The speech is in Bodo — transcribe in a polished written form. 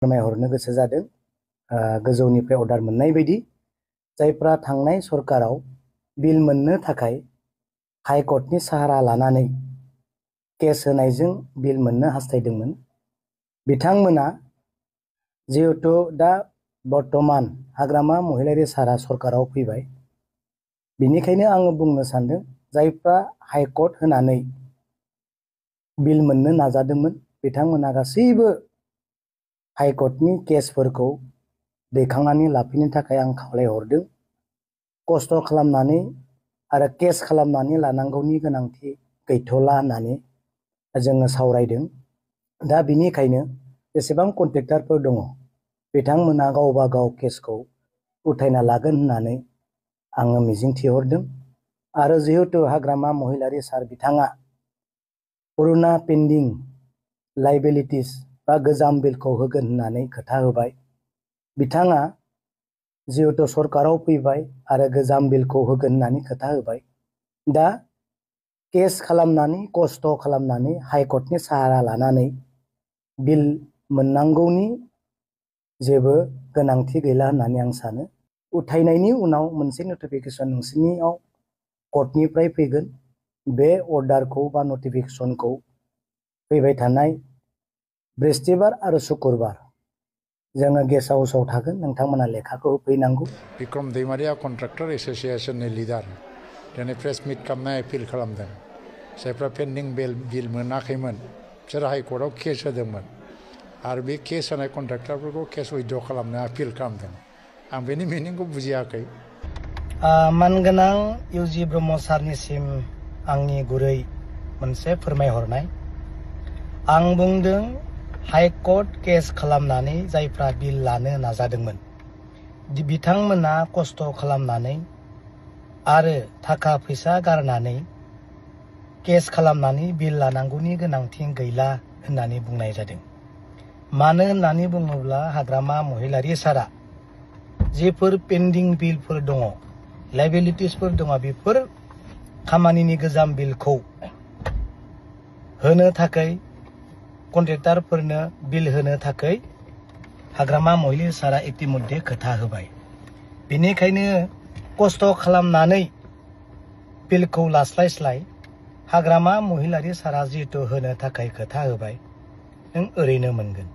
फोरमायहरनो गोसो जादों गोजौनिफ्राय अर्डार मोननाय बायदि जायफ्रा थांनाय सरकाराव बिल मोननो थाखाय हाइकर्टनि साहारा लानानै केस होनायजों बिल मोननो हास्थायदोंमोन बिथांमोना जिहेतु दा बर्तमान हाग्रामा महिलारी सारा सरकाराव फैबाय बिनिखायनो आङो बुंनो सानदों जायफ्रा हाइकर्ट होनानै बिल मोननो नाजादोंमोन बिथांमोना गासैबो हाइकर्टनि केसफोरखौ दैखांनानै लाफैनो थाखाय आं खावलायहरदों खस्थ' खालामनानै आरो केस खालामनानै लानांगौनि गोनांथि गैथ'ला होननानै जोङो सावरायदों दा बिनिखायनो जेसेबां कन्ट्रेक्टरफोर दङ बिथांमोना गावबा गाव केसखौ उथायना लागोन होननानै आङो मिजिंथिहरदों आरो जिहेतु हाग्रामा महिलारी सार बिथाङा पुरुना पेन्डिं लाइबिलिटिस बा गोजाम बिलखौ होगोन होननानै खोथा होबाय बिथाङा जिहेतु सरकाराव फैबाय आरो गोजाम बिलखौ होगोन होननानै खोथा होबाय दा केस खालामनानै खस्थ' खालामनानै हाइकर्टनि साहारा लानानै बिल मोननांगौनि जेबो गोनांथि गैला होननानै आं सानो उथायनायनि उनाव मोनसे नटिफिकेसन नोंसिनियाव कर्टनिफ्राय फैगोन बे अर्डारखौ बा नटिफिकेसनखौ फैबाय थानाय बृहस्पतिबार आरो शुक्रबार जोङो गेस्ट हाउसाव थागोन नोंथांमोना लेखाखौ होफैनांगौ बिक्रम दैमारिया कन्ट्राक्टर एसोसिएशननि लिडार दिनै प्रेस मिट खालामनाय एपिल खालामदों जायफ्रा पेन्डिं बिल मोनाखैमोन बिसोर हाइकर्टआव केस होदोंमोन आरो बे केस होनाय कन्ट्राक्टरफोरखौ केस उइथड्र खालामनो आपिल खालामदों आं बेनि मिनिंखौ बुजियाखै मानगोनां इउजि ब्रह्म सारनिसिम आंनि गुरै मोनसे फोरमायहरनाय आं बुंदों हाइकर्ट केस खालामनानै जायफ्रा बिल लानो नाजादोंमोन बिथांमोना खस्थ' खालामनानै आरो थाखा फैसा गारनानै केस खालामनानै बिल लानांगौनि गोनांथि गैला होननानै बुंनाय जादों मानो होननानै बुङोब्ला हाग्रामा महिलारी सारा जेफोर पेन्डिं बिलफोर दङ लाइबिलिटिसफोर दङ बेफोर खामानिनि गोजाम बिलखौ होनो थाखाय कन्ट्रेक्टरफोरनो बिल होनो थाखाय हाग्रामा महिलारी सारा इतिमध्ये खोथा होबाय बेनिखायनो खस्थ' खालामनानै बिलखौ लास्लायस्लाय हाग्रामा महिलारी सारा जिहेतु होनो थाखाय खोथा होबाय नों ओरैनो मोनगोन